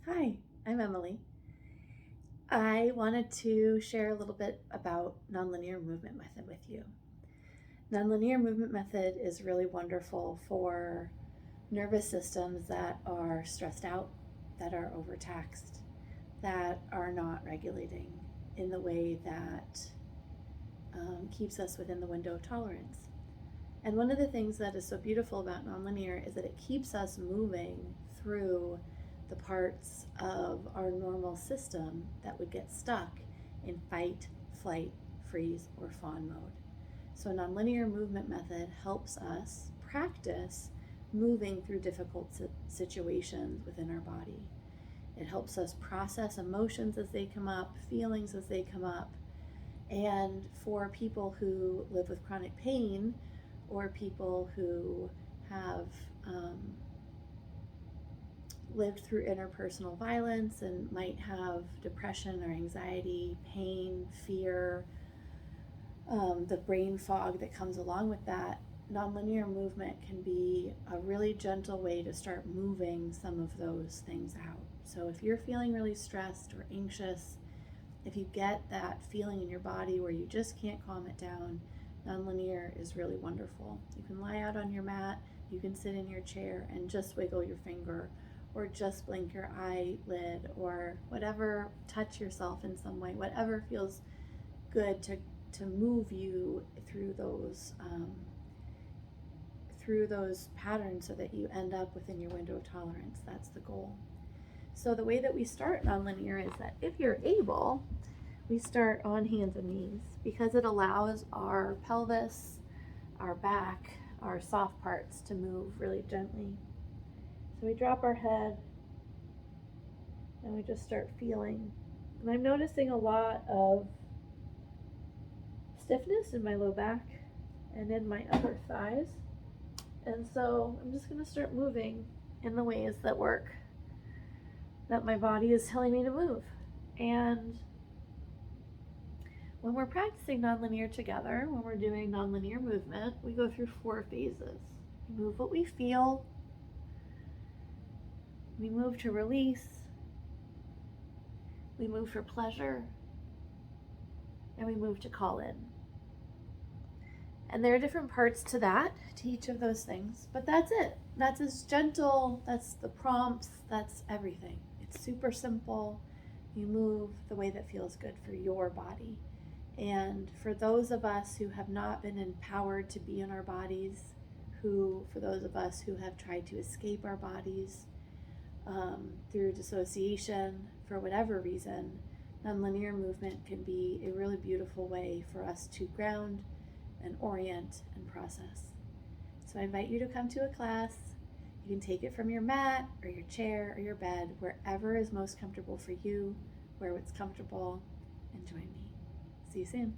Hi, I'm Emily. I wanted to share a little bit about nonlinear movement method with you. Nonlinear movement method is really wonderful for nervous systems that are stressed out, that are overtaxed, that are not regulating in the way that keeps us within the window of tolerance. And one of the things that is so beautiful about nonlinear is that it keeps us moving through the parts of our normal system that would get stuck in fight, flight, freeze, or fawn mode. So nonlinear movement method helps us practice moving through difficult situations within our body. It helps us process emotions as they come up, feelings as they come up. And for people who live with chronic pain, or people who have lived through interpersonal violence and might have depression or anxiety, pain, fear, the brain fog that comes along with that, nonlinear movement can be a really gentle way to start moving some of those things out. So if you're feeling really stressed or anxious, if you get that feeling in your body where you just can't calm it down, nonlinear is really wonderful. You can lie out on your mat, you can sit in your chair and just wiggle your finger, or just blink your eyelid, or whatever, touch yourself in some way, whatever feels good to move you through those patterns so that you end up within your window of tolerance. That's the goal. So the way that we start nonlinear is that if you're able, we start on hands and knees because it allows our pelvis, our back, our soft parts to move really gently. So we drop our head and we just start feeling. And I'm noticing a lot of stiffness in my low back and in my upper thighs. And so I'm just going to start moving in the ways that work, that my body is telling me to move. And when we're practicing nonlinear together, when we're doing nonlinear movement, we go through 4 phases. We move what we feel, we move to release, we move for pleasure, and we move to call in. And there are different parts to that, to each of those things, but that's it. That's as gentle, that's the prompts, that's everything. It's super simple. You move the way that feels good for your body. And for those of us who have not been empowered to be in our bodies, for those of us who have tried to escape our bodies through dissociation, for whatever reason, nonlinear movement can be a really beautiful way for us to ground and orient and process. So I invite you to come to a class. You can take it from your mat or your chair or your bed, wherever is most comfortable for you, where it's comfortable, and join me. See you soon.